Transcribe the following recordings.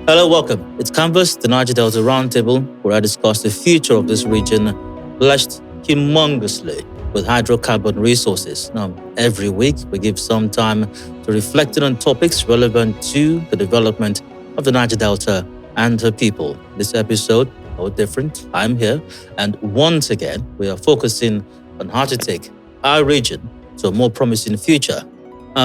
Hello, welcome. It's Canvas, the Niger Delta Roundtable, where I discuss the future of this region, blessed humongously with hydrocarbon resources. Now, every week we give some time to reflecting on topics relevant to the development of the Niger Delta and her people. This episode, no different. I'm here, and once again, we are focusing on how to take our region to a more promising future.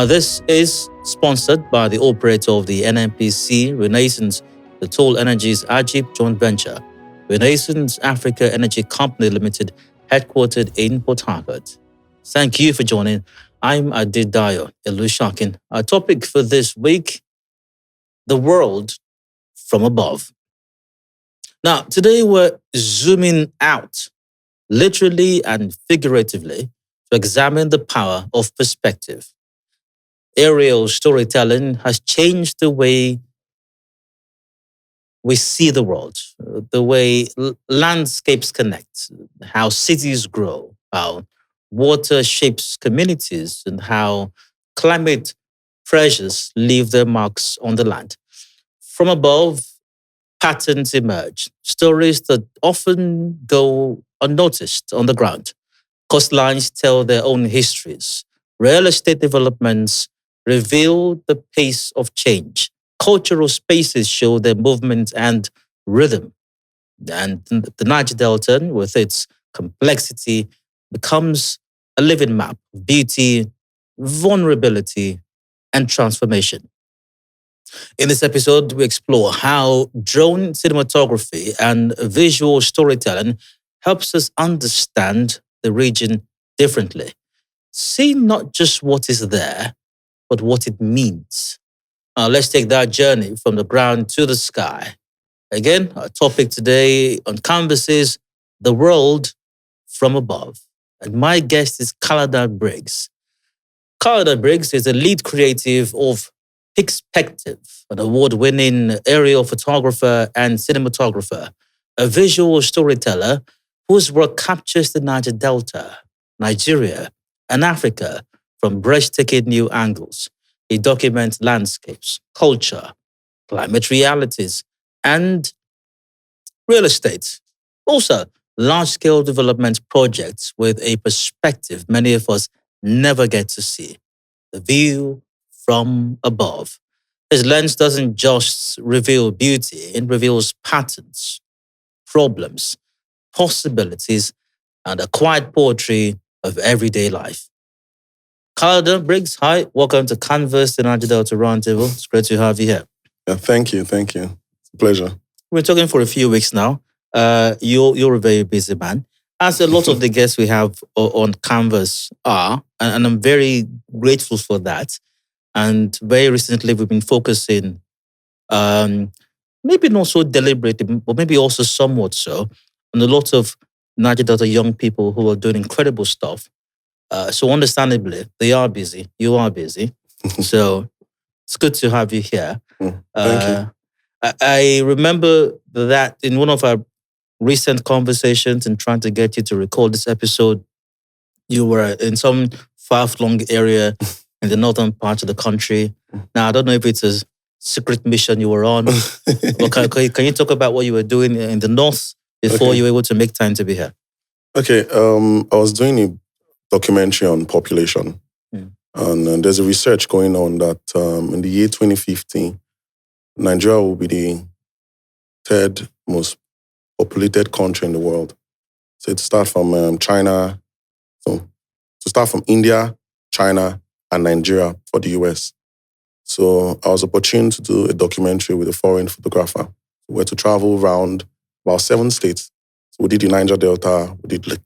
This is sponsored by the operator of the NNPC Renaissance, the Total Energies Ajib joint venture, Renaissance Africa Energy Company Limited, headquartered in Port Harcourt. Thank you for joining. I'm Adidayo Elushakin. Our topic for this week, the world from above. Now, today we're zooming out, literally and figuratively, to examine the power of perspective. Aerial storytelling has changed the way we see the world, the way landscapes connect, how cities grow, how water shapes communities, and how climate pressures leave their marks on the land. From above, patterns emerge, stories that often go unnoticed on the ground. Coastlines tell their own histories. Real estate developments reveal the pace of change. Cultural spaces show their movement and rhythm. And the Niger Delta, with its complexity, becomes a living map of beauty, vulnerability, and transformation. In this episode, we explore how drone cinematography and visual storytelling helps us understand the region differently. See not just what is there, but what it means. Let's take that journey from the ground to the sky. Again, our topic today on Canvas is the world from above. And my guest is Kalada Briggs. Kalada Briggs is the lead creative of Perspective, an award-winning aerial photographer and cinematographer, a visual storyteller whose work captures the Niger Delta, Nigeria, and Africa from breathtaking new angles. He documents landscapes, culture, climate realities, and real estate. Also, large-scale development projects with a perspective many of us never get to see. The view from above. His lens doesn't just reveal beauty, it reveals patterns, problems, possibilities, and a quiet poetry of everyday life. Kalada Briggs, hi. Welcome to Canvas, the Niger Delta Roundtable. It's great to have you here. Yeah, thank you. It's a pleasure. We're talking for a few weeks now. You're a very busy man, as a lot of the guests we have on Canvas are, and I'm very grateful for that. And very recently, we've been focusing, maybe not so deliberately, but maybe also somewhat so, on a lot of Niger Delta young people who are doing incredible stuff. So understandably, they are busy. You are busy. So it's good to have you here. Thank you. I remember that in one of our recent conversations and trying to get you to record this episode, you were in some far-flung area in the northern part of the country. Now, I don't know if it's a secret mission you were on, but can you talk about what you were doing in the north before you were able to make time to be here? Okay, I was doing a documentary on population. And there's a research going on that in the year 2050, Nigeria will be the third most populated country in the world. So it starts from China, so to start from India, China, and Nigeria for the US. So I was opportune to do a documentary with a foreign photographer. We were to travel around about 7 states. So we did the Niger Delta, we did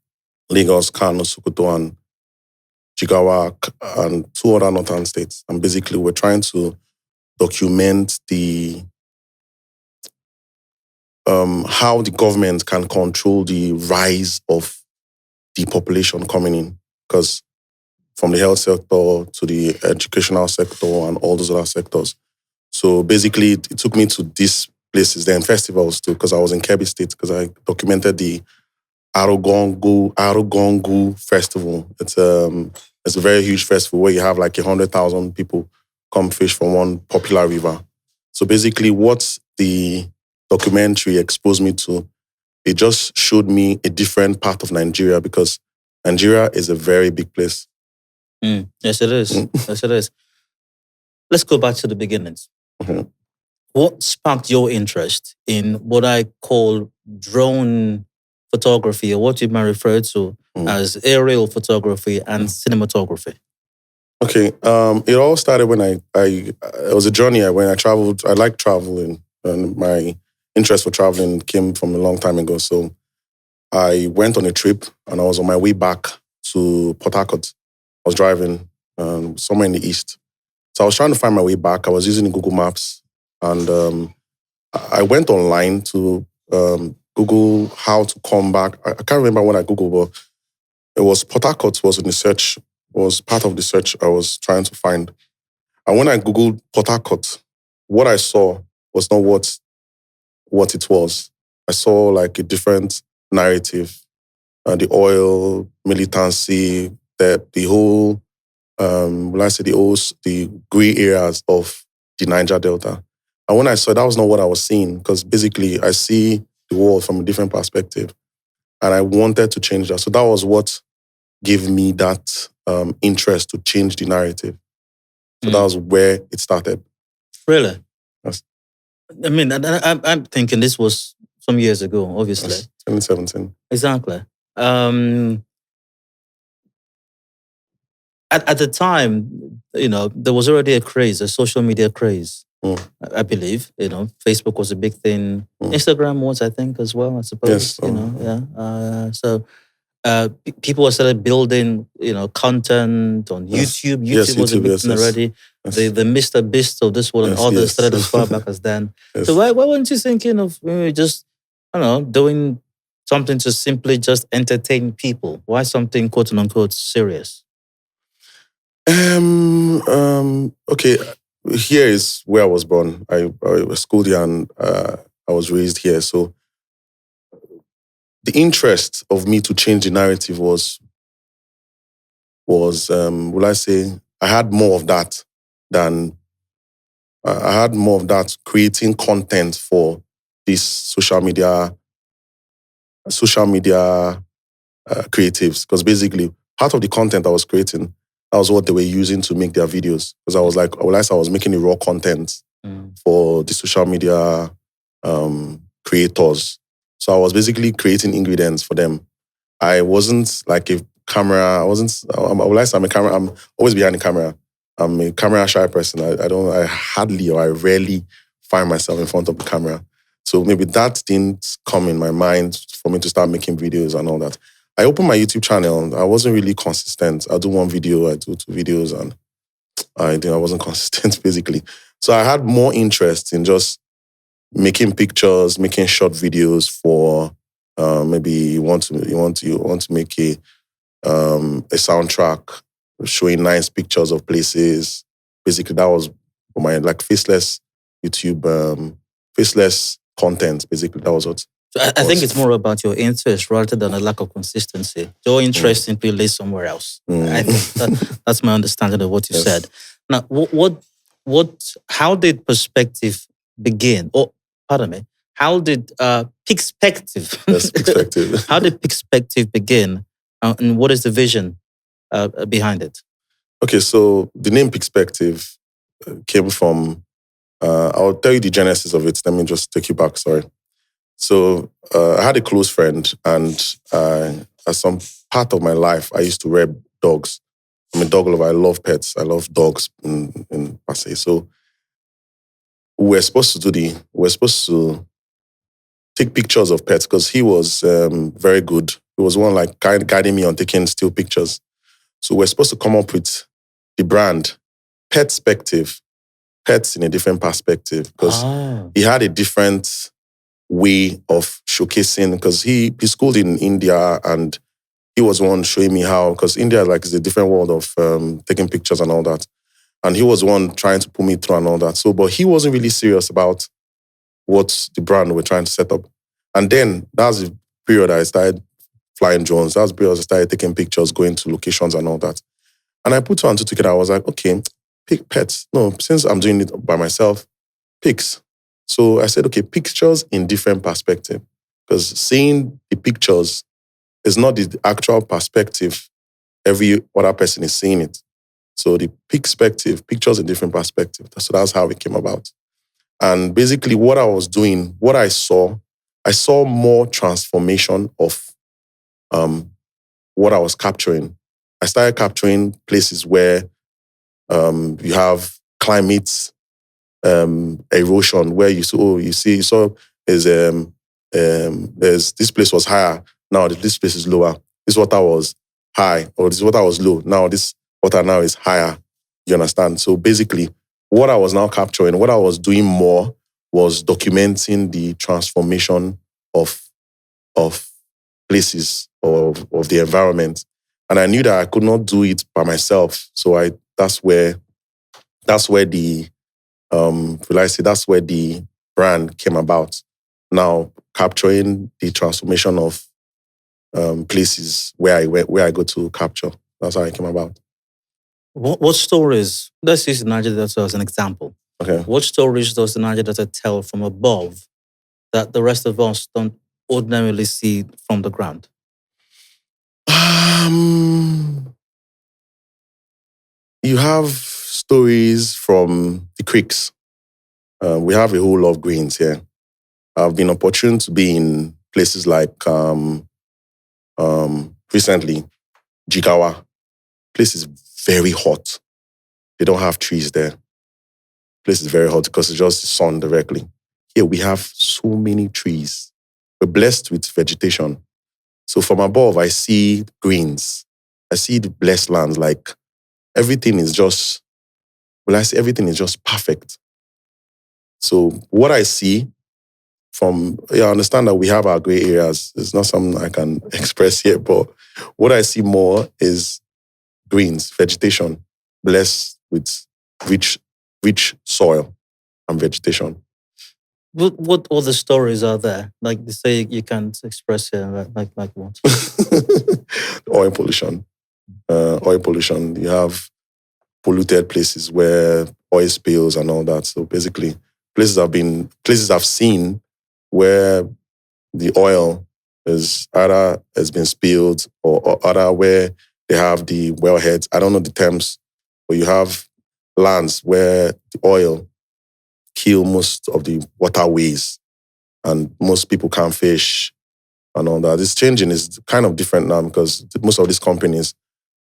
Lagos, Kano, Sokoto, and Jigawa, and 2 other northern states. And basically we're trying to document the how the government can control the rise of the population coming in. Because from the health sector to the educational sector and all those other sectors. So basically, it took me to these places, then festivals too, because I was in Kebbi State, because I documented the Arugongu Festival. It's a very huge festival where you have like 100,000 people come fish from one popular river. So basically what the documentary exposed me to, it just showed me a different part of Nigeria, because Nigeria is a very big place. Yes, it is. Yes, it is. Let's go back to the beginnings. Mhm. What sparked your interest in what I call drone photography, or what you might refer to as aerial photography and cinematography? Okay, it all started when it was a journey. When I traveled, I like traveling, and my interest for traveling came from a long time ago. So I went on a trip, and I was on my way back to Port Harcourt. I was driving somewhere in the east. So I was trying to find my way back. I was using Google Maps, and I went online to Google how to come back. I can't remember what I Googled, but it was Port Harcourt was in the search, was part of the search I was trying to find. And when I Googled Port Harcourt, what I saw was not what it was. I saw like a different narrative. The oil, militancy, the whole, the gray areas of the Niger Delta. And when I saw that was not what I was seeing, because basically I see the world from a different perspective. And I wanted to change that. So that was what gave me that interest to change the narrative. So that was where it started. Really? Yes. I mean, I'm thinking this was some years ago, obviously. Yes, 2017. Exactly. At the time, there was already a craze, a social media craze. I believe, Facebook was a big thing. Instagram was, I think, as well, I suppose. Yes. So people were started building, content on YouTube. YouTube was a big thing already. Yes. The Mr. Beast of this world and others started as far back as then. Yes. So why weren't you thinking of maybe just, I don't know, doing something to simply just entertain people? Why something quote unquote serious? Okay, here is where I was born. I was schooled here, and I was raised here. So the interest of me to change the narrative was will I say, I had more of that than I had more of that creating content for these social media creatives, because basically part of the content I was creating, that was what they were using to make their videos. Because I was like, I was making the raw content for the social media creators. So I was basically creating ingredients for them. I wasn't like a camera. I'm always behind the camera. I'm a camera shy person. I hardly or I rarely find myself in front of the camera. So maybe that didn't come in my mind for me to start making videos and all that. I opened my YouTube channel. I wasn't really consistent. I do one video, I do two videos, and I wasn't consistent basically. So I had more interest in just making pictures, making short videos for maybe you want to make a soundtrack showing nice pictures of places. Basically, that was my like faceless YouTube, faceless content. Basically, that was what. So I think it's more about your interest rather than a lack of consistency. Your interest simply lays somewhere else. I think that's my understanding of what you said. Now, how did perspective begin? Or, pardon me, how did perspective? Yes, perspective. How did perspective begin, and what is the vision behind it? Okay, so the name perspective came from. I'll tell you the genesis of it. Let me just take you back. Sorry. So I had a close friend, and at some part of my life, I used to rear dogs. I'm a dog lover. I love pets. I love dogs in per se. So we were supposed to take pictures of pets because he was very good. He was one like guiding me on taking still pictures. So we're supposed to come up with the brand Petspective, pets in a different perspective, because he had a different way of showcasing, because he schooled in India, and he was one showing me how, because India like is a different world of taking pictures and all that. And he was one trying to pull me through and all that. So, but he wasn't really serious about what the brand we're trying to set up. And then that's the period I started flying drones. That was the period I started taking pictures, going to locations and all that. And I put two and two together. I was like, okay, pick pets. No, since I'm doing it by myself, pics. So I said, okay, pictures in different perspective. Because seeing the pictures is not the actual perspective every other person is seeing it. So the perspective, pictures in different perspective. So that's how it came about. And basically what I was doing, what I saw more transformation of what I was capturing. I started capturing places where you have climate erosion, where you saw there's this place was higher, now this place is lower. This water was high, or this water was low. Now this water now is higher. You understand? So basically, what I was now capturing, what I was doing more was documenting the transformation of places of the environment. And I knew that I could not do it by myself. So that's where the that's where the brand came about. Now capturing the transformation of places where I go to capture. That's how it came about. What stories, let's use Niger Delta as an example. Okay. What stories does the Niger Delta tell from above that the rest of us don't ordinarily see from the ground? You have stories from the creeks. We have a whole lot of greens here. I've been opportune to be in places like recently, Jigawa. Place is very hot. They don't have trees there. Place is very hot because it's just the sun directly. Here we have so many trees. We're blessed with vegetation. So from above, I see greens. I see the blessed lands. Like everything is just, everything is just perfect. So what I see I understand that we have our gray areas. It's not something I can express here, but what I see more is greens, vegetation, blessed with rich soil and vegetation. What other stories are there? Like they say you can't express it, like what? Oil pollution. You have polluted places where oil spills and all that. So basically, places I've seen where the oil is either has been spilled or other where they have the wellheads. I don't know the terms, but you have lands where the oil kill most of the waterways and most people can't fish and all that. It's changing. It's kind of different now because most of these companies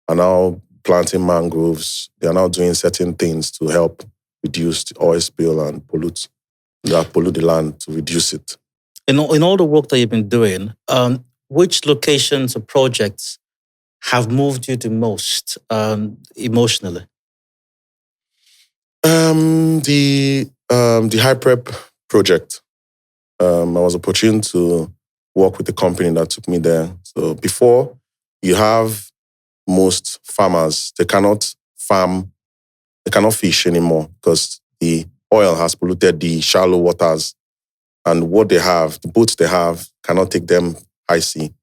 are now planting mangroves. They are now doing certain things to help reduce the oil spill and pollute the land to reduce it. In all the work that you've been doing, which locations or projects have moved you the most emotionally? The high prep project. I was opportune to work with the company that took me there. So before, you have most farmers, they cannot fish anymore because the oil has polluted the shallow waters. And what they have, the boats they have, cannot take them high sea.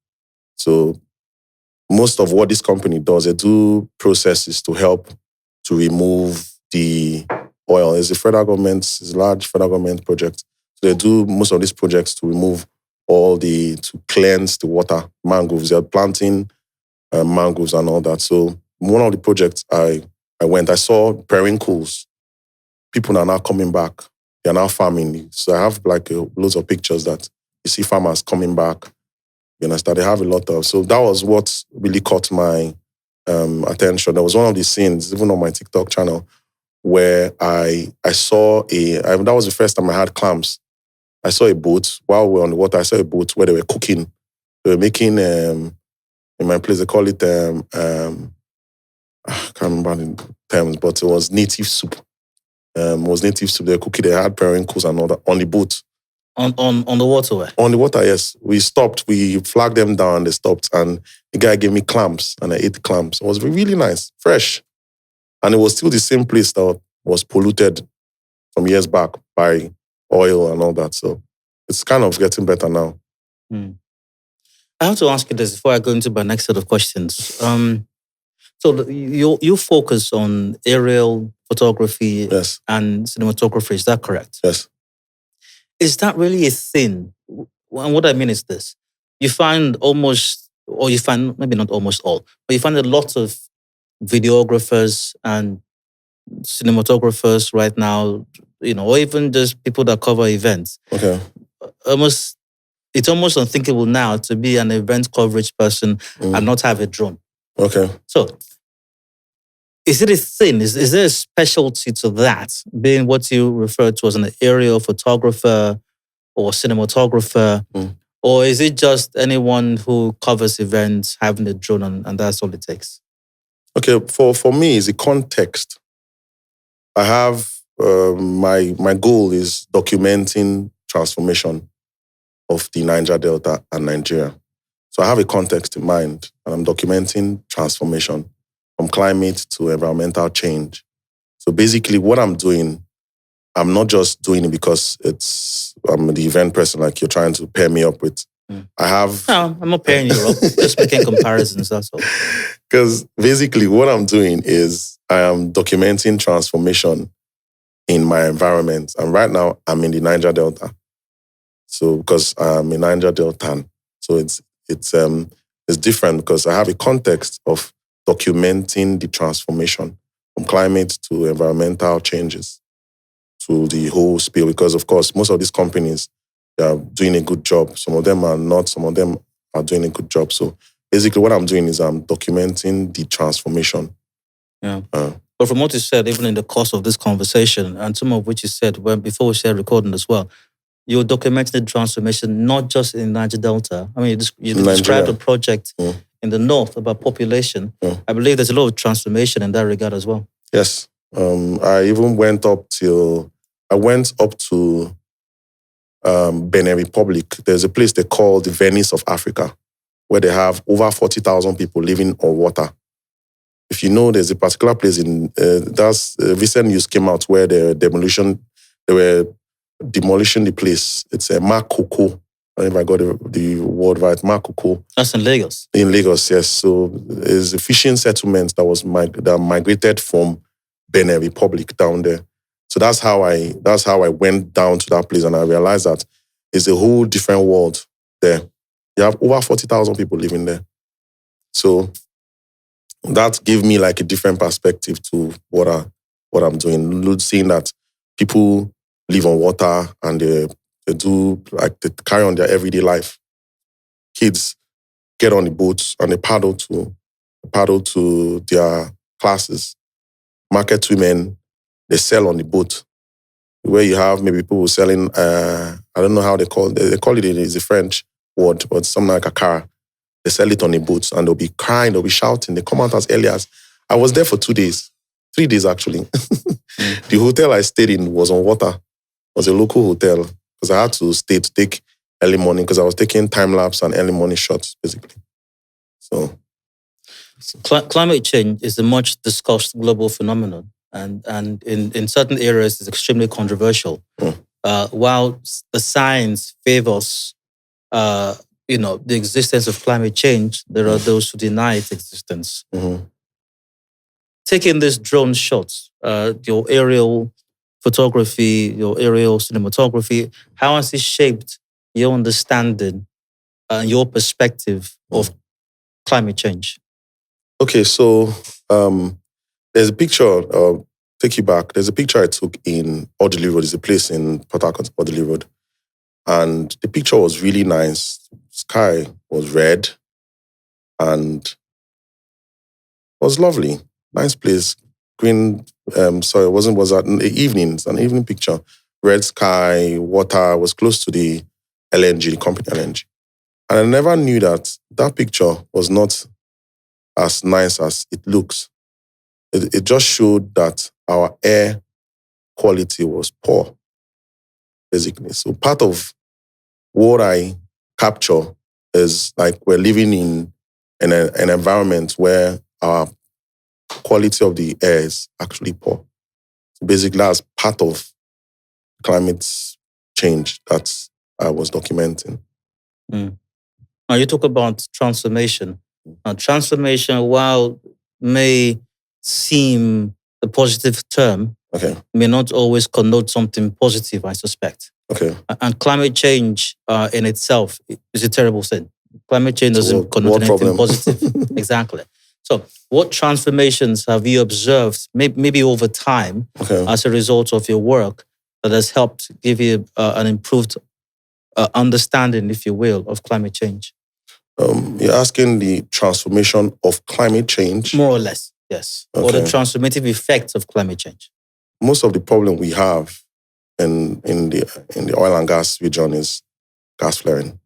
So most of what this company does, they do processes to help to remove the oil. It's a large federal government project. So they do most of these projects to remove to cleanse the water, mangroves. They're planting mangroves and all that. So one of the projects I saw periwinkles. People are now coming back. They're now farming. So I have loads of pictures that you see farmers coming back. You understand? They have a lot of. So that was what really caught my attention. There was one of these scenes, even on my TikTok channel, where I saw that was the first time I had clams. I saw a boat while we were on the water. I saw a boat where they were cooking. They were making in my place they call it I can't remember the terms, but it was native soup. They were cooking. They had periwinkles and all that on the boat. On the waterway? On the water, yes. We stopped. We flagged them down. They stopped, and the guy gave me clams, and I ate the clams. It was really nice, fresh, and it was still the same place that was polluted from years back by oil and all that. So it's kind of getting better now. I have to ask you this before I go into my next set of questions. So you focus on aerial photography Yes. and cinematography. Is that correct? Yes. Is that really a thing? And what I mean is this: you find maybe not almost all, but you find a lot of videographers and cinematographers right now, or even just people that cover events. Okay. It's almost unthinkable now to be an event coverage person and not have a drone. Okay. So, is it a thing? Is there a specialty to that, being what you refer to as an aerial photographer or cinematographer? Or is it just anyone who covers events having a drone and that's all it takes? Okay, for me, it's the context. I have my goal is documenting transformation of the Niger Delta and Nigeria. So I have a context in mind, and I'm documenting transformation from climate to environmental change. So basically, what I'm doing, I'm not just doing it because I'm the event person like you're trying to pair me up with. I have... No, I'm not pairing you up, just making comparisons, that's all. Because basically what I'm doing is I am documenting transformation in my environment. And right now I'm in the Niger Delta. So because I'm a Niger Deltan. So it's different because I have a context of documenting the transformation from climate to environmental changes to the whole spiel. Because of course, most of these companies are doing a good job. Some of them are not, some of them are doing a good job. So basically what I'm doing is I'm documenting the transformation. Yeah. But from what you said, even in the course of this conversation, and some of which you said before we started recording as well, you're documenting the transformation not just in Niger Delta. I mean, you described a project in the north about population. I believe there's a lot of transformation in that regard as well. Yes. I even went up to Benin Republic. There's a place they call the Venice of Africa, where they have over 40,000 people living on water. If you know, there's a particular place in recent news came out where they were demolishing the place. It's a Makoko. I don't know if I got the word right. Makoko. That's in Lagos. In Lagos, yes. So it's a fishing settlement that migrated from Benin Republic down there. So that's how I went down to that place and I realized that it's a whole different world there. You have over 40,000 people living there. So that gave me like a different perspective to what I'm doing. Seeing that people live on water and they carry on their everyday life. Kids get on the boats and they paddle to their classes. Market women, they sell on the boat. Where you have maybe people selling, I don't know how they call it is a French word, but something like a car. They sell it on the boats and they'll be crying, they'll be shouting. They come out as early as... I was there for 2 days. 3 days, actually. The hotel I stayed in was on water. It was a local hotel because I had to stay to take early morning because I was taking time-lapse and early morning shots, basically. So... Climate change is a much discussed global phenomenon. And in certain areas, it's extremely controversial. While the science favors the existence of climate change, there are those who deny its existence. Taking these drone shots, your aerial photography, your aerial cinematography, how has it shaped your understanding and your perspective of climate change? Okay, so there's a picture, take you back. There's a picture I took in Audley Road. It's a place in Port Harcourt, Audley Road. And the picture was really nice. Sky was red and was lovely. Nice place. Green, sorry, it wasn't, was at an evening. It's an evening picture. Red sky, water, was close to the LNG, the company LNG. And I never knew that picture was not as nice as it looks. It just showed that our air quality was poor, basically. So part of what I capture is like we're living in an environment where our quality of the air is actually poor. So basically, that's part of climate change that I was documenting. Now you talk about transformation. Now, transformation, while may seem a positive term, may not always connote something positive, I suspect. And climate change in itself is a terrible thing. Climate change doesn't connote anything positive. Exactly. So what transformations have you observed, maybe over time, as a result of your work that has helped give you an improved understanding, if you will, of climate change? You're asking the transformation of climate change? More or less, yes. Or the transformative effects of climate change. Most of the problem we have in the oil and gas region is gas flaring.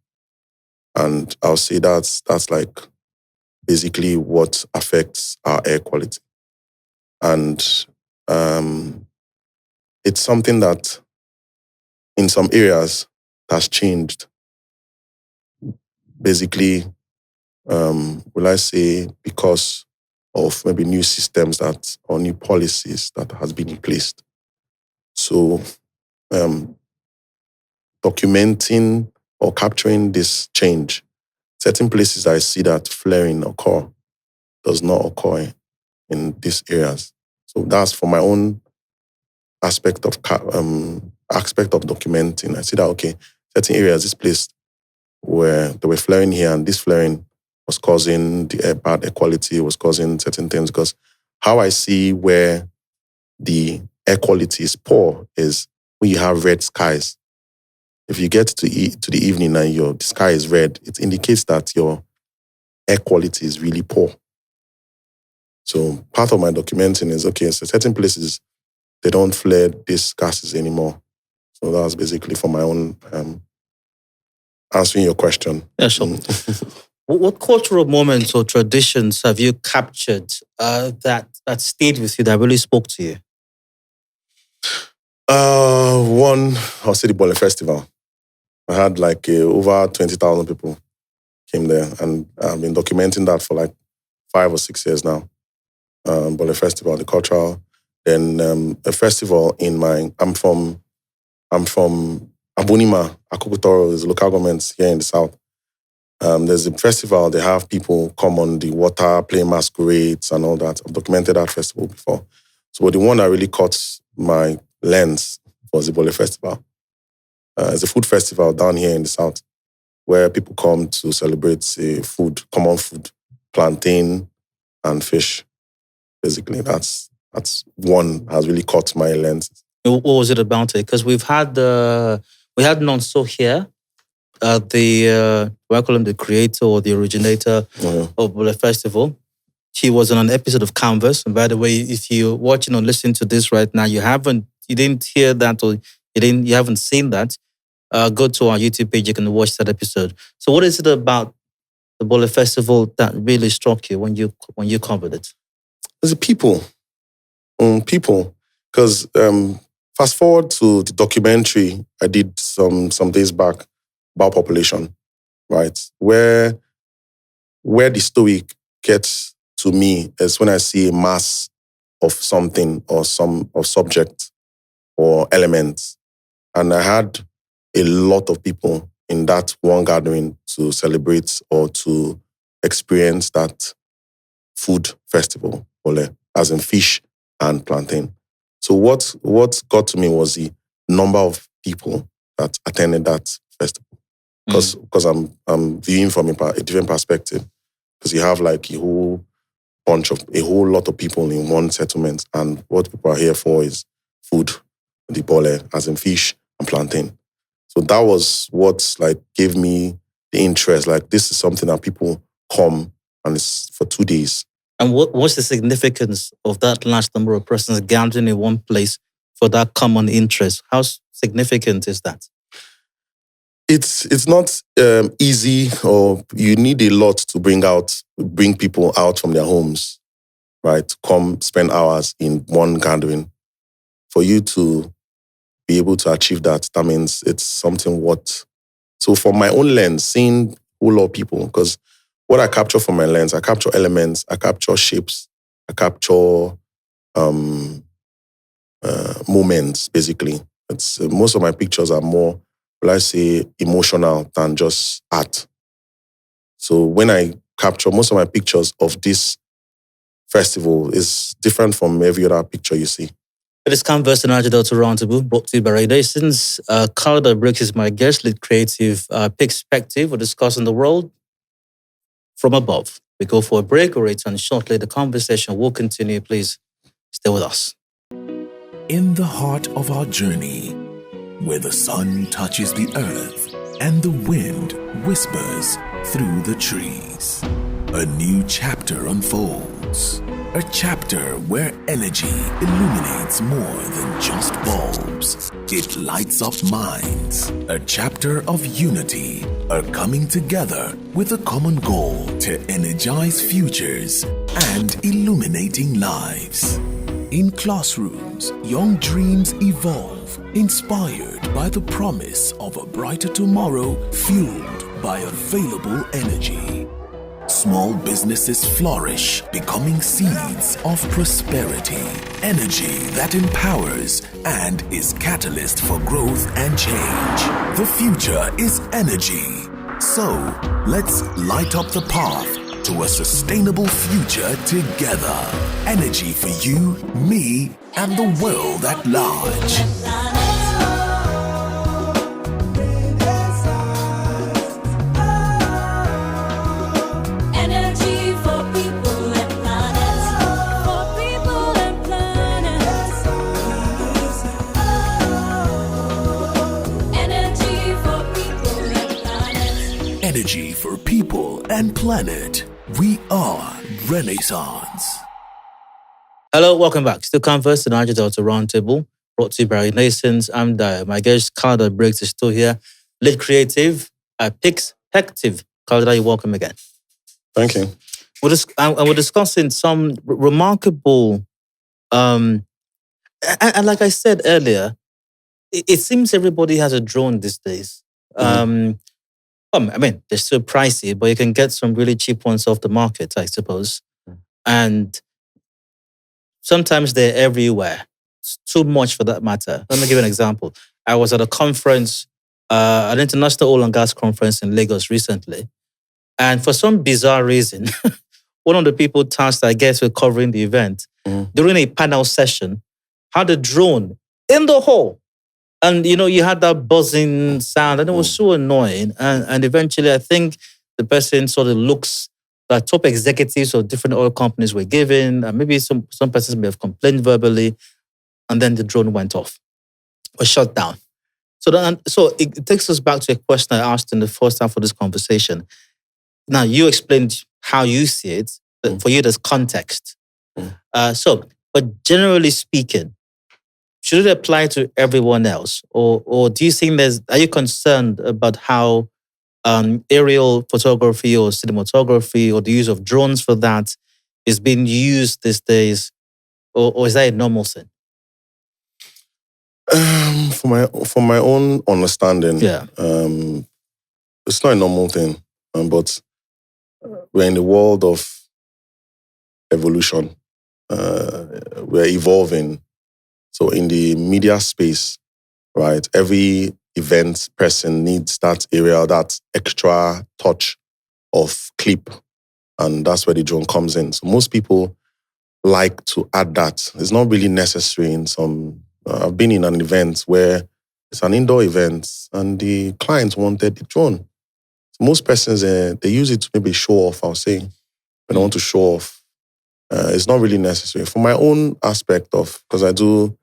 And I'll say that's like basically what affects our air quality. And it's something that in some areas has changed. Basically, will I say because of maybe new systems or new policies that has been in place. So documenting or capturing this change, certain places I see that flaring does not occur in these areas. So that's for my own aspect of documenting. I see that, certain areas, this place where they were flaring here, and this flaring was causing the bad air quality, was causing certain things. Because how I see where the air quality is poor is when you have red skies. If you get to the evening and the sky is red, it indicates that your air quality is really poor. So part of my documenting is, so certain places, they don't flare these gases anymore. So that's basically for my own answering your question. Yeah, sure. What cultural moments or traditions have you captured that stayed with you, that really spoke to you? One, I'll say the Bole Festival. I had over 20,000 people came there, and I've been documenting that for 5 or 6 years now. Bole Festival, the cultural. Then a festival I'm from Abunima, Akukutoro is a local government here in the south. There's a festival, they have people come on the water, play masquerades and all that. I've documented that festival before. So the one that really caught my lens was the Bole Festival. It's a food festival down here in the south where people come to celebrate common food, plantain and fish. Basically, that's one has really caught my lens. What was it about it? Because we had Nonso here, I call him the creator or the originator of Bole Festival. He was on an episode of Canvas. And by the way, if you're watching or listening to this right now, you didn't hear that, or you haven't seen that, go to our YouTube page, you can watch that episode. So what is it about the Bole Festival that really struck you when you covered it? It's the people. People. Because fast forward to the documentary I did some days back about population, right? Where the story gets to me is when I see a mass of something or subject or elements. And I had a lot of people in that one gathering to celebrate or to experience that food festival, as in fish and plantain. So what got to me was the number of people that attended that festival. Because I'm viewing from a different perspective. Because you have a whole lot of people in one settlement, and what people are here for is food, the bole, as in fish and plantain. So that was what gave me the interest. This is something that people come, and it's for 2 days. And what's the significance of that large number of persons gathering in one place for that common interest? How significant is that? It's not easy, or you need a lot to bring people out from their homes, right? To come spend hours in one gathering. For you to be able to achieve that means it's something So from my own lens, seeing a whole lot of people, because what I capture from my lens, I capture elements, I capture shapes, I capture moments, basically. It's most of my pictures are more, let's say, emotional than just art. So when I capture most of my pictures of this festival is different from every other picture you see. It is Canvas and Niger Delta Roundtable, brought to you by Radiations. Kalada Briggs is my guest, lead creative perspective. We're discussing the world from above. We go for a break, we'll return shortly. The conversation will continue. Please stay with us. In the heart of our journey, where the sun touches the earth and the wind whispers through the trees, a new chapter unfolds. A chapter where energy illuminates more than just bulbs. It lights up minds. A chapter of unity, a coming together with a common goal to energize futures and illuminating lives. In classrooms, young dreams evolve, inspired by the promise of a brighter tomorrow fueled by available energy. Small businesses flourish, becoming seeds of prosperity. Energy that empowers and is catalyst for growth and change. The future is energy. So, let's light up the path to a sustainable future together. Energy for you, me, and the world at large. Energy for people and planet. We are Renaissance. Hello, welcome back. Still Canvas, the Niger Delta Roundtable, brought to you by Renaissance. I'm Dio. My guest, Kalada Briggs, is still here. Lead creative, perspective. Kalada, you're welcome again. Thank you. We're discussing some remarkable, and like I said earlier, it seems everybody has a drone these days. I mean, they're still pricey, but you can get some really cheap ones off the market, I suppose. And sometimes they're everywhere. It's too much for that matter. Let me give you an example. I was at a conference, an international oil and gas conference in Lagos recently. And for some bizarre reason, one of the people tasked, I guess, with covering the event, during a panel session, had a drone in the hall. And, you had that buzzing sound, and it was so annoying. And eventually, I think the person sort of looks that top executives of different oil companies were given, and maybe some persons may have complained verbally, and then the drone went off or shut down. So it takes us back to a question I asked in the first half of this conversation. Now, you explained how you see it. For you, there's context. But generally speaking, should it apply to everyone else? Or do you think are you concerned about how aerial photography or cinematography or the use of drones for that is being used these days? Or is that a normal thing? For my own understanding, it's not a normal thing. But we're in the world of evolution. We're evolving. So in the media space, right, every event person needs that area, that extra touch of clip. And that's where the drone comes in. So most people like to add that. It's not really necessary in some... I've been in an event where it's an indoor event and the client wanted the drone. So most persons, they use it to maybe show off, I'll say. They don't want to show off. It's not really necessary. For my own aspect of... Because I do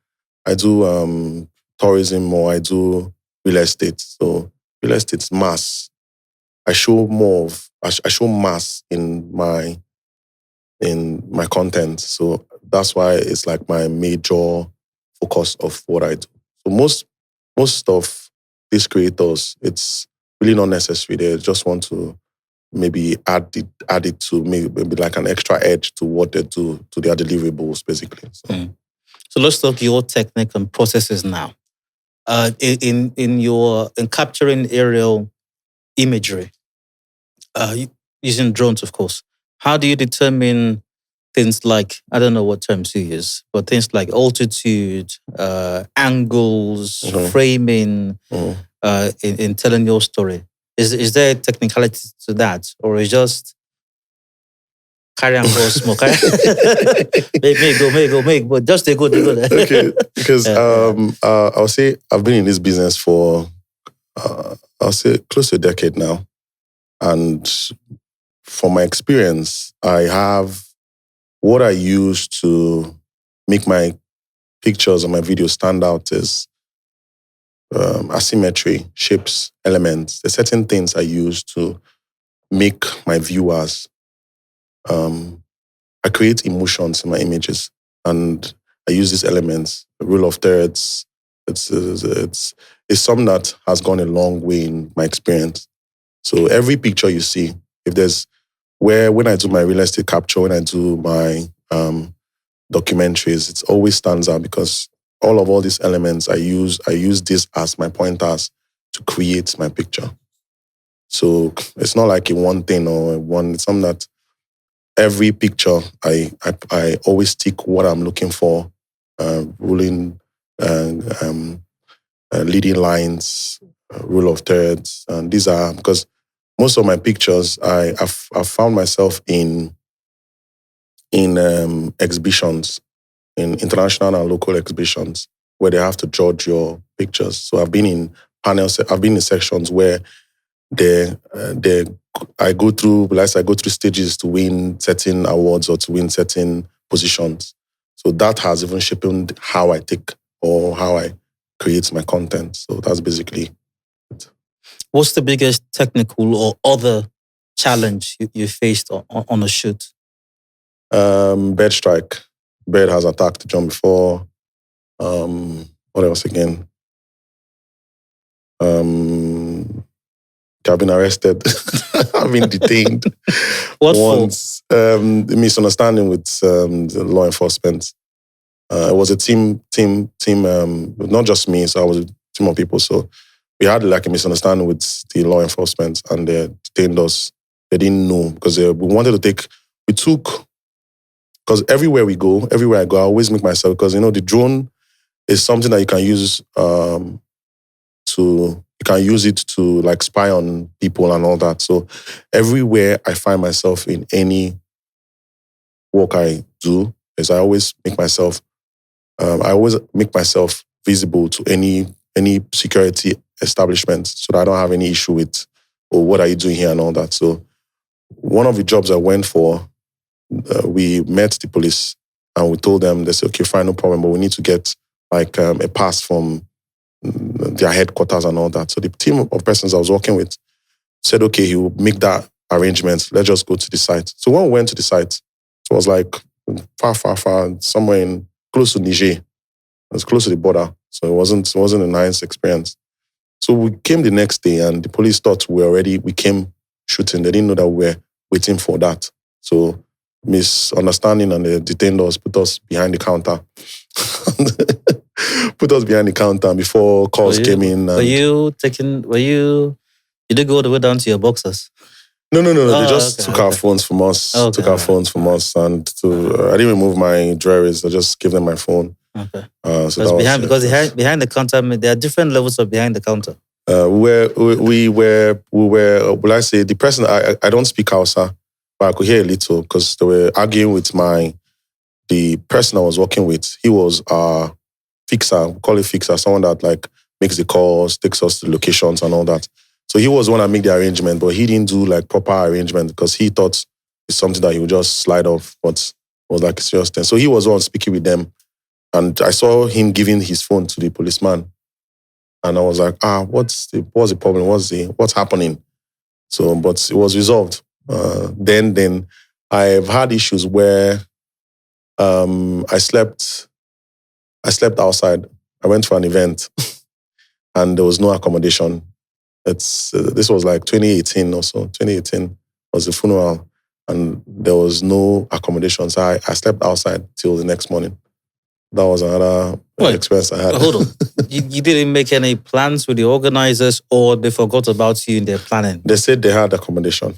tourism or I do real estate. So real estate's mass. I show mass in my content. So that's why it's like my major focus of what I do. So most of these creators, it's really not necessary. They just want to maybe add it to maybe like an extra edge to what they do, to their deliverables, basically. So let's talk your technique and processes now. In capturing aerial imagery, using drones, of course. How do you determine things like, I don't know what terms you use, but things like altitude, angles, framing, in telling your story? Is there a technicality to that, or is just carry and go smoke. Make, but just they go. Okay, because I'll say I've been in this business for I'll say close to a decade now, and from my experience, I have what I use to make my pictures or my videos stand out is asymmetry, shapes, elements. There's certain things I use to make my viewers. I create emotions in my images, and I use these elements. The rule of thirds. It's something that has gone a long way in my experience. So every picture you see, if there's when I do my real estate capture, when I do my documentaries, it always stands out because all these elements I use this as my pointers to create my picture. So it's not like a one thing or it's something that every picture I always stick what I'm looking for, ruling leading lines, rule of thirds, and these are because most of my pictures I've found myself in exhibitions, in international and local exhibitions where they have to judge your pictures. So I've been in panels, I've been in sections where I go through stages to win certain awards or to win certain positions. So that has even shaped how I take or how I create my content. So that's basically it. What's the biggest technical or other challenge you faced on a shoot? Bird strike. Bird has attacked John before. What else again? I've been arrested. I've been detained. What once? Misunderstanding with the law enforcement. It was a team. Not just me. So I was a team of people. So we had like a misunderstanding with the law enforcement, and they detained us. They didn't know because we took. Because everywhere I go, I always make myself, because, the drone is something that you can use to like spy on people and all that. So everywhere I find myself in any work I do is I always make myself visible to any security establishment so that I don't have any issue with, what are you doing here and all that. So one of the jobs I went for, we met the police and we told them, they said, okay, fine, no problem, but we need to get like a pass from their headquarters and all that. So the team of persons I was working with said, okay, he will make that arrangement. Let's just go to the site. So when we went to the site, it was like far, somewhere close to Niger. It was close to the border. So it wasn't a nice experience. So we came the next day and the police thought we came shooting. They didn't know that we were waiting for that. So misunderstanding, and they detained us, put us behind the counter. Before calls came in. You didn't go all the way down to your boxers? No. They just took our phones from us. And I didn't remove my jewelries. I just gave them my phone. Okay. Behind the counter, there are different levels of behind the counter. We were. Will I say the person? I don't speak Hausa, but I could hear a little because they were arguing with the person I was working with. He was a fixer. We call it fixer. Someone that like makes the calls, takes us to locations and all that. So he was the one that made the arrangement, but he didn't do like proper arrangement because he thought it's something that he would just slide off, but it was like a serious thing. So he was the one speaking with them. And I saw him giving his phone to the policeman. And I was like, what's the problem? What's happening? So, but it was resolved. Then I've had issues where I slept outside. I went for an event and there was no accommodation. This was like 2018 or so. 2018 was the funeral and there was no accommodation. So I slept outside till the next morning. That was another experience I had. Hold on. You didn't make any plans with the organizers, or they forgot about you in their planning? They said they had accommodation.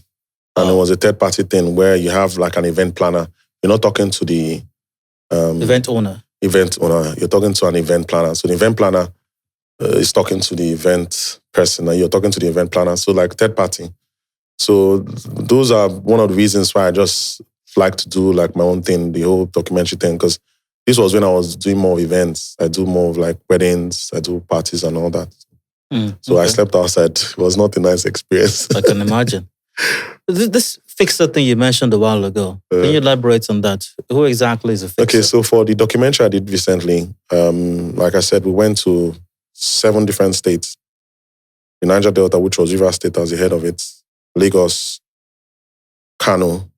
And it was a third-party thing where you have like an event planner. You're not talking to the... event owner. You're talking to an event planner. So the event planner is talking to the event person and you're talking to the event planner. So like third party. So those are one of the reasons why I just like to do like my own thing, the whole documentary thing, because this was when I was doing more events. I do more of like weddings, I do parties and all that. So I slept outside. It was not a nice experience. I can imagine. This fixer thing you mentioned a while ago, can you elaborate on that? Who exactly is a fixer? Okay, so for the documentary I did recently, like I said, we went to 7 different states. The Niger Delta, which was Rivers State as the head of it, Lagos, Kano,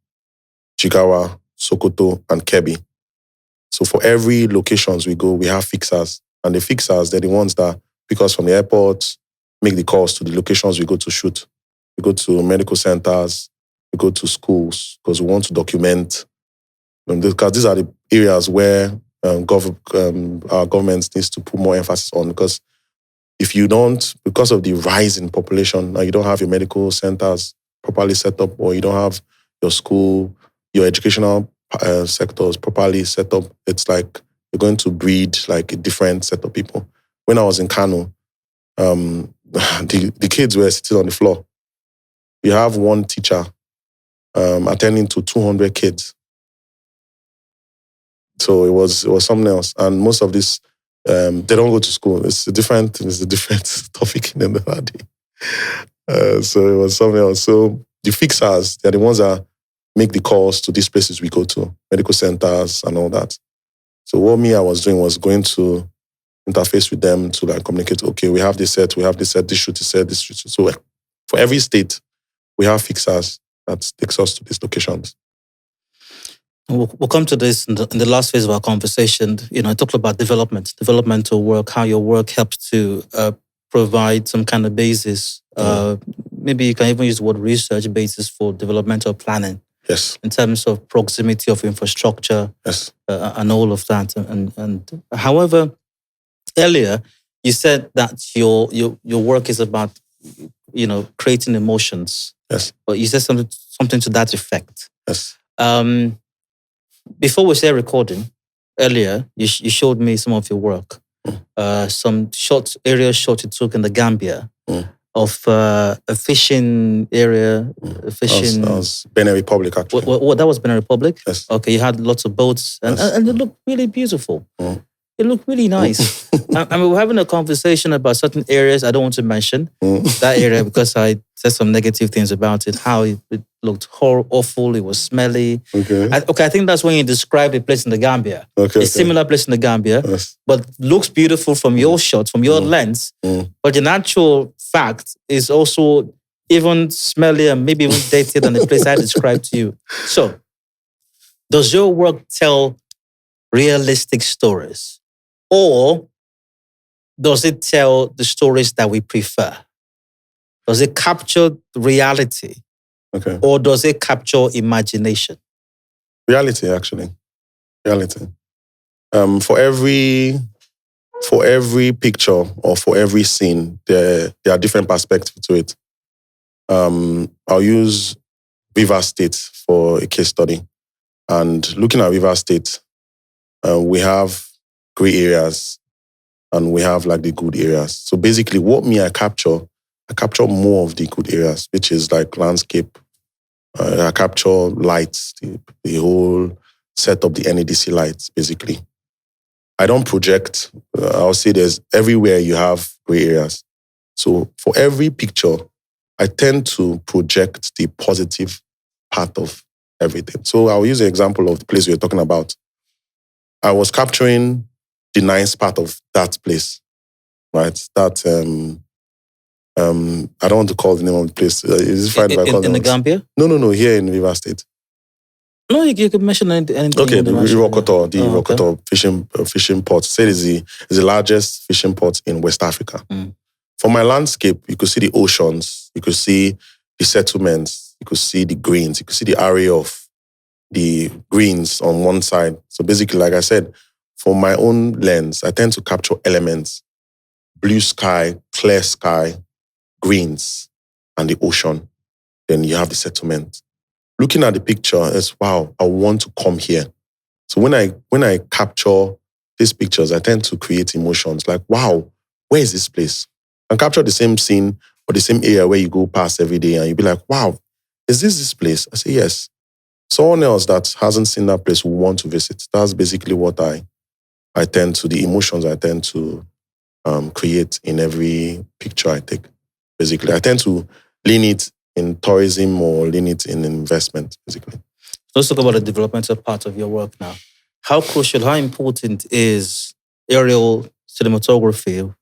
Jigawa, Sokoto, and Kebbi. So for every locations we go, we have fixers. And the fixers, they're the ones that pick us from the airport, make the calls to the locations we go to shoot. We go to medical centers, we go to schools, because we want to document. Because these are the areas where our government needs to put more emphasis on. Because if you don't, because of the rise in population, now you don't have your medical centers properly set up, or you don't have your school, your educational sectors properly set up, it's like you're going to breed like a different set of people. When I was in Kano, the kids were sitting on the floor. We have one teacher attending to 200 kids. So it was something else. And most of this, they don't go to school. It's a different topic in the other day. So it was something else. So the fixers, they're the ones that make the calls to these places we go to, medical centers and all that. So what I was doing was going to interface with them to like communicate, okay, we have this set, this shoot is set, this shoot. So for every state, we have fixers that takes us to these locations. We'll come to this in the last phase of our conversation. I talked about developmental work, how your work helps to provide some kind of basis. Maybe you can even use the word research basis for developmental planning. Yes. In terms of proximity of infrastructure. Yes. And all of that. And however, earlier you said that your work is about creating emotions. Yes. But you said something to that effect. Yes. Before we started recording, earlier, you showed me some of your work. Some aerial shots you took in the Gambia of a fishing area. That was Benin Republic, actually. What, that was Benin Republic? Yes. Okay, you had lots of boats and they looked really beautiful. It looked really nice. I mean, we're having a conversation about certain areas I don't want to mention. That area, because I said some negative things about it, how it looked awful, it was smelly. Okay. I think that's when you described a place in the Gambia. Okay. A similar place in the Gambia, yes. But looks beautiful from your shot, from your lens. But in actual fact, is also even smellier and maybe even dirtier than the place I described to you. So, does your work tell realistic stories? Or does it tell the stories that we prefer? Does it capture reality? Okay. Or does it capture imagination? Reality, actually. Reality. For every picture or for every scene, there are different perspectives to it. I'll use Rivers State for a case study. And looking at Rivers State, we have gray areas and we have like the good areas. So basically what I capture more of the good areas, which is like landscape. I capture lights, the whole set of the NEDC lights, basically. I don't project. I'll say there's everywhere you have gray areas. So for every picture, I tend to project the positive part of everything. So I'll use the example of the place we were talking about. I was capturing the nice part of that place, right? That, I don't want to call the name of the place. Is it fine if I call in the Gambia? No, here in Rivers State. No, you can mention anything. Okay, the Rokoto fishing port. Say it's the largest fishing port in West Africa. For my landscape, you could see the oceans, you could see the settlements, you could see the greens, you could see the area of the greens on one side. So basically, like I said, for my own lens, I tend to capture elements, blue sky, clear sky, greens, and the ocean. Then you have the settlement. Looking at the picture, it's wow, I want to come here. So when I capture these pictures, I tend to create emotions like, wow, where is this place? And capture the same scene or the same area where you go past every day and you'll be like, wow, is this place? I say, yes. someone else that hasn't seen that place will want to visit. That's basically what I tend to, the emotions I tend to create in every picture I take. Basically, I tend to lean it in tourism or lean it in investment, basically. Let's talk about the developmental part of your work now. How crucial, how important is aerial cinematography,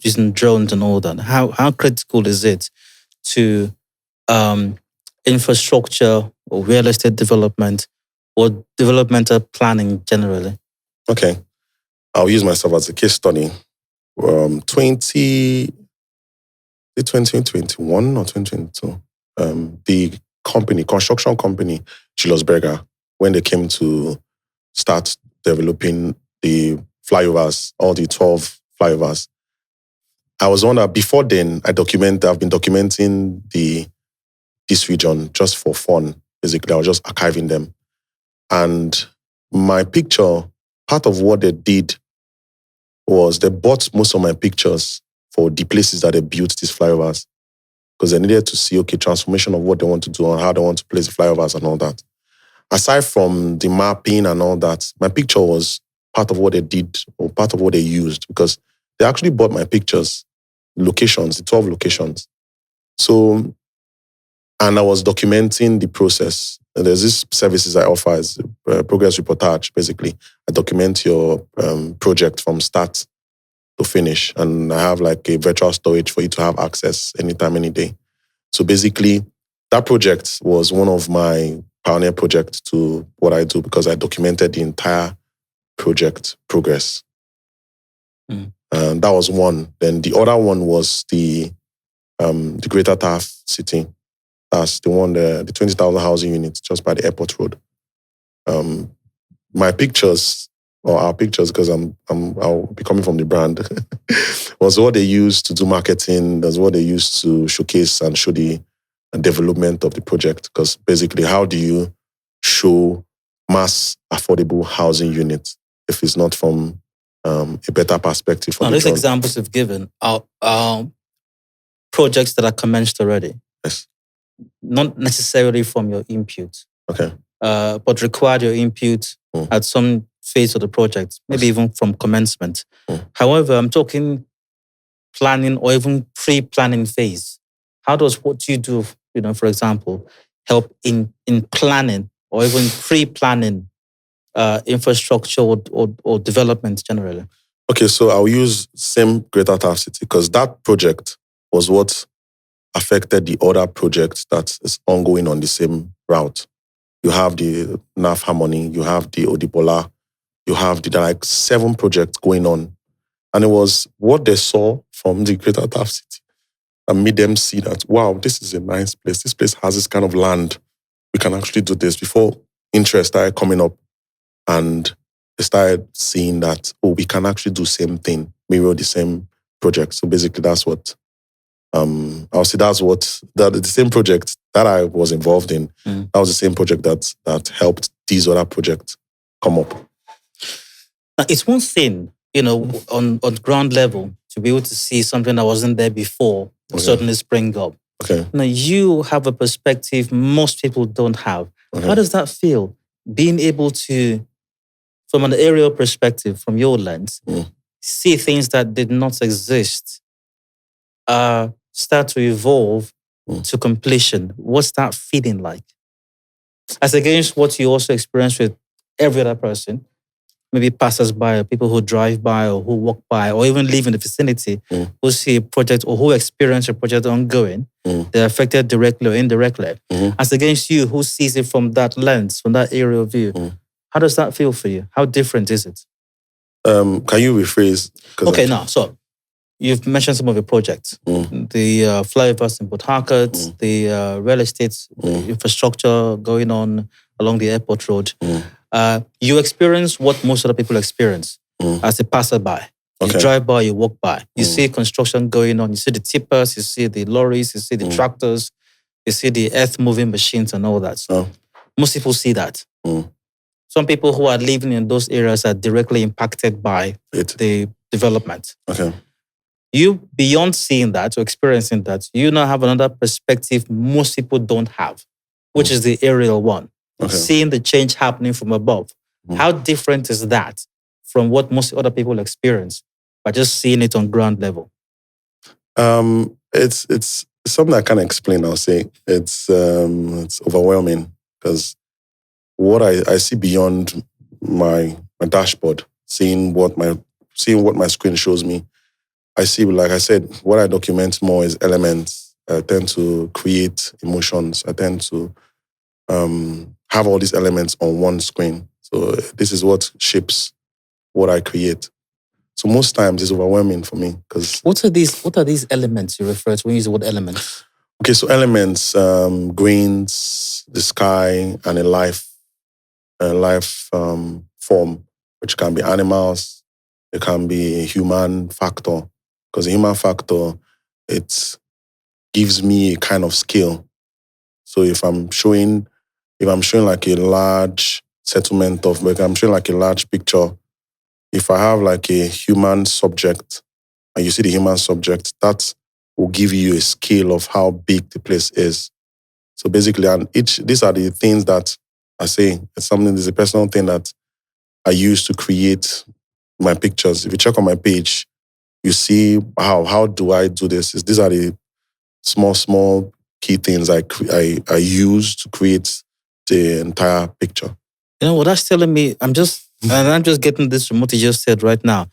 using drones and all that? How critical is it to infrastructure or real estate development or developmental planning generally? Okay. I'll use myself as a case study. 2021 or 2022, the construction company, Julius Berger, when they came to start developing the flyovers, all the 12 flyovers, I was one that before then, I've been documenting this region just for fun. Basically, I was just archiving them. And my picture, part of what they did was they bought most of my pictures for the places that they built these flyovers, because they needed to see, transformation of what they want to do and how they want to place the flyovers and all that. Aside from the mapping and all that, my picture was part of what they did or part of what they used, because they actually bought my pictures, locations, the 12 locations. So, and I was documenting the process. And there's this services I offer as progress reportage. Basically, I document your project from start to finish. And I have like a virtual storage for you to have access anytime, any day. So basically, that project was one of my pioneer projects to what I do, because I documented the entire project progress. And that was one. Then the other one was the Greater Taft City. That's the one, the 20,000 housing units just by the airport road. My pictures, or our pictures, because I'll be coming from the brand, was what they used to do marketing. That's what they used to showcase and show the development of the project. Because basically, how do you show mass affordable housing units if it's not from a better perspective? Now, these examples you've given are projects that are commenced already. Yes. Not necessarily from your input. Okay. But required your input at some phase of the project, maybe even from commencement. However, I'm talking planning or even pre-planning phase. How does what you do, for example, help in planning or even pre-planning infrastructure or development generally? Okay, so I'll use same Greater Taft City, because that project was what affected the other project that is ongoing on the same route. You have the NAF Harmony, you have the Odibola, you have there are like 7 projects going on. And it was what they saw from the Greater Taft City that made them see that, wow, this is a nice place. This place has this kind of land. We can actually do this. Before interest started coming up, and they started seeing that, we can actually do the same thing, mirror the same project. So basically, that's what I'll say the same project that I was involved in, that was the same project that helped these other projects come up. Now, it's one thing, on ground level, to be able to see something that wasn't there before suddenly spring up. Okay. Now, you have a perspective most people don't have. Okay. How does that feel? Being able to, from an aerial perspective, from your lens, see things that did not exist, start to evolve to completion. What's that feeling like? As against what you also experience with every other person, maybe passers-by or people who drive by or who walk by or even live in the vicinity, who see a project or who experience a project ongoing, they're affected directly or indirectly. As against you who sees it from that lens, from that aerial view. How does that feel for you? How different is it? Can you rephrase? Okay, now, so you've mentioned some of your projects. The flyovers in Port Harcourt, the real estate infrastructure going on along the airport road. You experience what most other people experience as a passerby. You drive by, you walk by. You see construction going on. You see the tippers, you see the lorries, you see the tractors, you see the earth-moving machines and all that. So most people see that. Some people who are living in those areas are directly impacted by the development. Okay. You, beyond seeing that or experiencing that, you now have another perspective most people don't have. which is the aerial one. Okay. Seeing the change happening from above. How different is that from what most other people experience by just seeing it on ground level? It's something I can't explain. I'll say it's overwhelming because what I see beyond my dashboard, seeing what my screen shows me. I see, like I said, what I document more is elements. I tend to create emotions. I tend to have all these elements on one screen. So this is what shapes what I create. So most times it's overwhelming for me because What are these elements you refer to when you use the word elements? okay, so elements, greens, the sky, and a life form, which can be animals, it can be a human factor, because the human factor, it gives me a kind of scale. So if I'm showing like a large settlement of, like I'm showing like a large picture, if I have like a human subject, and you see the human subject, that will give you a scale of how big the place is. So basically, these are the things that I say. There's a personal thing that I use to create my pictures. If you check on my page, you see how do I do this? These are the small key things I use to create the entire picture. You know what that's telling me? I'm just getting this from what you just said right now.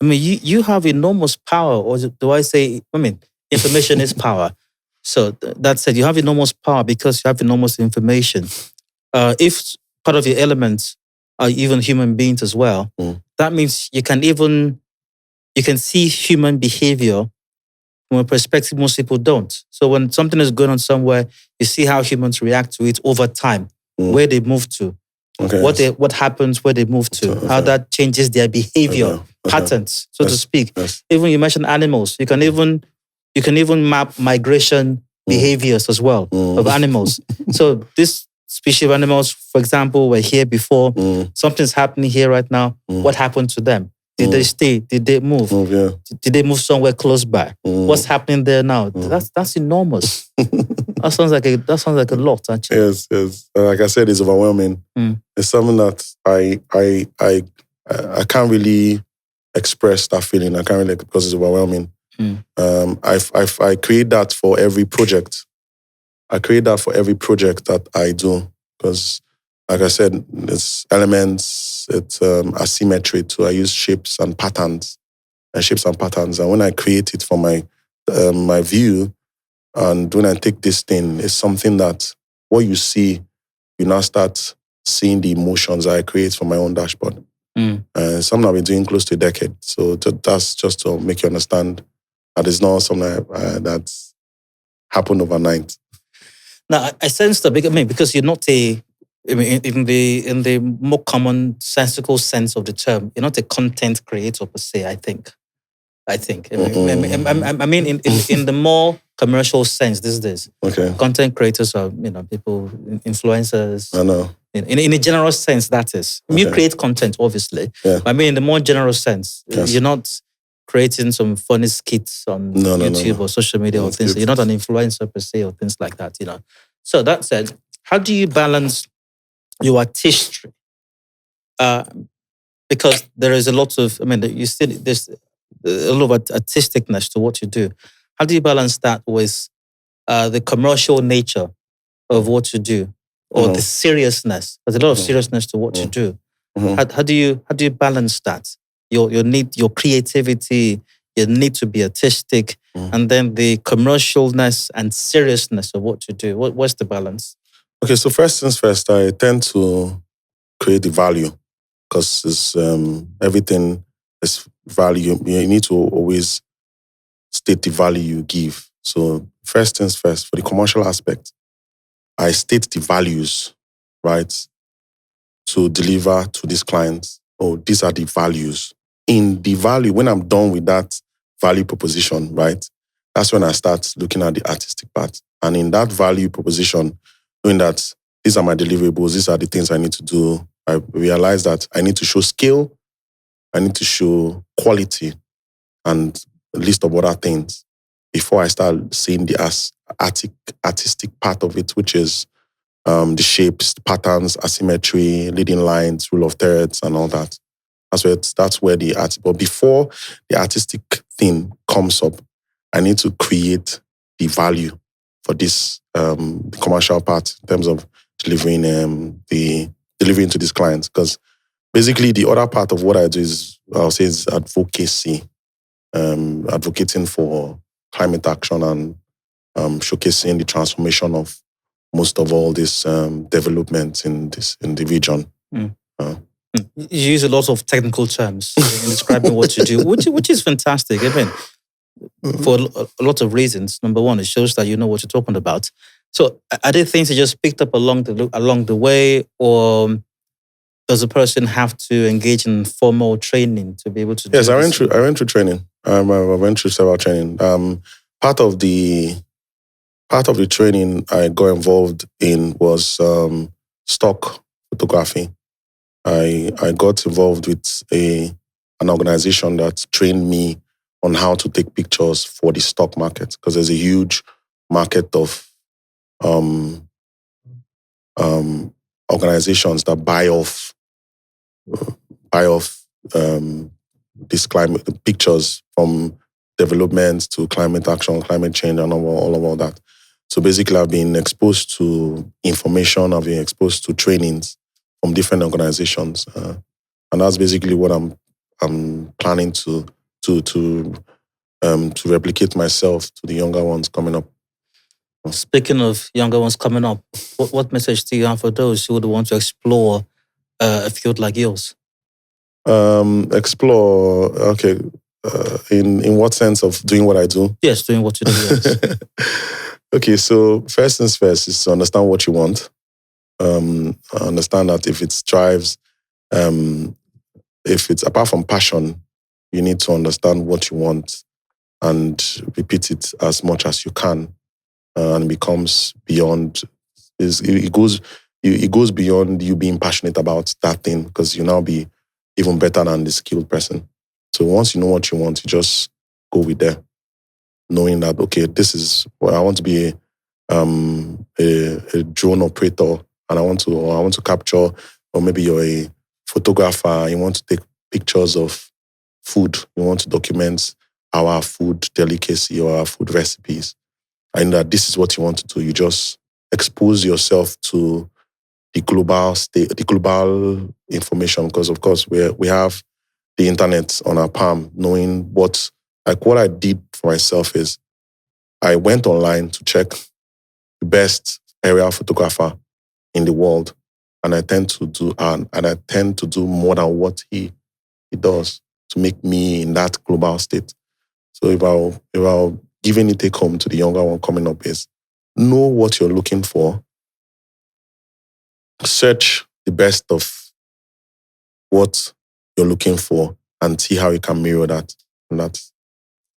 I mean, you have enormous power, or do I say? I mean, information is power. So that said, you have enormous power because you have enormous information. If part of your elements are even human beings as well, that means you can see human behavior from a perspective most people don't. So when something is going on somewhere, you see how humans react to it over time, where they move to, what happens where they move to, how that changes their behavior patterns, so to speak. Yes. Even you mentioned animals, you can even map migration behaviors as well of animals. So this species of animals, for example, were here before. Something's happening here right now. What happened to them? Did they stay? Did they move? Did they move somewhere close by? What's happening there now? That's enormous. That sounds like a lot, actually. Yes. Like I said, it's overwhelming. It's something that I can't really express that feeling. I can't really, because it's overwhelming. I create that for every project. That I do because, like I said, it's elements, it's asymmetry too. I use shapes and patterns. And when I create it for my view, and when I take this thing, it's something that what you see, you now start seeing the emotions I create for my own dashboard. Something I've been doing close to a decade. So that's just to make you understand that it's not something that's happened overnight. Now, I sense the big, because you're not in the more commonsensical sense of the term, you're not a content creator per se, I think. I mean, in the more commercial sense these days. Okay. Content creators are, people, influencers. I know. In a general sense, that is. You create content, obviously. Yeah. I mean, in the more general sense, yes. You're not creating some funny skits on YouTube or social media or things. You're not an influencer per se or things like that, So that said, how do you balance your artistry? Because there is a lot of, there's a lot of artisticness to what you do. How do you balance that with the commercial nature of what you do, or the seriousness? There's a lot of seriousness to what you do. How do you balance that? Your creativity, your need to be artistic, and then the commercialness and seriousness of what you do. What's the balance? Okay, so first things first, I tend to create the value because it's everything is value. You need to always state the value you give. So first things first, for the commercial aspect, I state the values, right, to deliver to these clients. Oh, these are the values. In the value, when I'm done with that value proposition, right, that's when I start looking at the artistic part. And in that value proposition, knowing that these are my deliverables, these are the things I need to do, I realize that I need to show skill, I need to show quality, and a list of other things before I start seeing the artistic part of it, which is the shapes, the patterns, asymmetry, leading lines, rule of thirds, and all that. That's where the art. But before the artistic thing comes up, I need to create the value for this the commercial part in terms of delivering to these clients. Because basically, the other part of what I do is, I'll say, is advocacy, advocating for climate action and showcasing the transformation of most of all this development in the region. You use a lot of technical terms in describing what you do, which is fantastic. I mean, for a lot of reasons. Number one, it shows that you know what you're talking about. So, are there things you just picked up along the way, or does a person have to engage in formal training to be able to do Yes, this? I went through training. I went through several training. Part of the training I got involved in was stock photography. I got involved with an organization that trained me on how to take pictures for the stock market, because there's a huge market of organizations that buy off this climate pictures, from development to climate action, climate change, and all of that. So basically, I've been exposed to information. I've been exposed to trainings from different organizations, and that's basically what I'm planning to replicate myself to the younger ones coming up. Speaking of younger ones coming up, what message do you have for those who would want to explore a field like yours? Explore. Okay. In what sense of doing what I do? Yes, doing what you do. Yes. Okay, so first things first is to understand what you want. Understand that if it drives, if it's apart from passion, you need to understand what you want and repeat it as much as you can, and it becomes beyond. It goes beyond you being passionate about that thing, because you now be even better than the skilled person. So once you know what you want, you just go with that, knowing that, okay, this is what I want to be, a drone operator, and I want to capture, or maybe you're a photographer, you want to take pictures of food, you want to document our food delicacy or our food recipes, and that this is what you want to do. You just expose yourself to the global information, because of course we have the internet on our palm. Knowing what I did for myself is I went online to check the best aerial photographer in the world, and I tend to do more than what he does to make me in that global state. So if I'll give any take home to the younger one coming up is, know what you're looking for. Search the best of what you're looking for and see how you can mirror that. And that's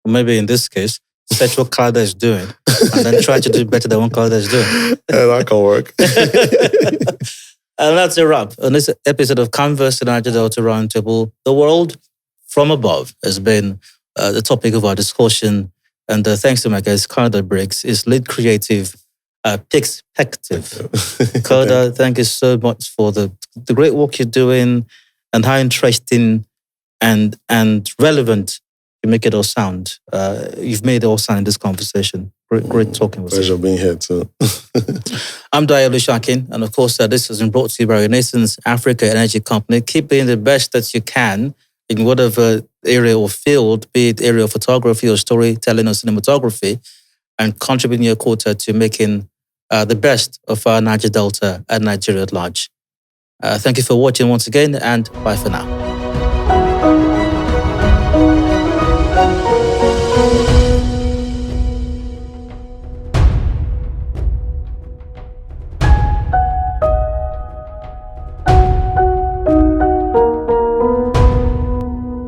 maybe in this case, search what Kalada is doing and then try to do better than what Kalada is doing. Yeah, that can work. And that's a wrap on this episode of Canvas and Niger Delta Roundtable. The world from above has been the topic of our discussion. And thanks to my guest, Kalada Briggs, is lead creative perspective. Kalada, thank you so much for the great work you're doing and how interesting and relevant you make it all sound. You've made it all sound in this conversation. Great talking with you. Pleasure being here too. I'm Diolu Shakin, and of course, this has been brought to you by Renaissance Africa Energy Company. Keep being the best that you can in whatever area or field, be it area of photography or storytelling or cinematography, and contributing your quota to making the best of our Niger Delta and Nigeria at large. Thank you for watching once again, and bye for now.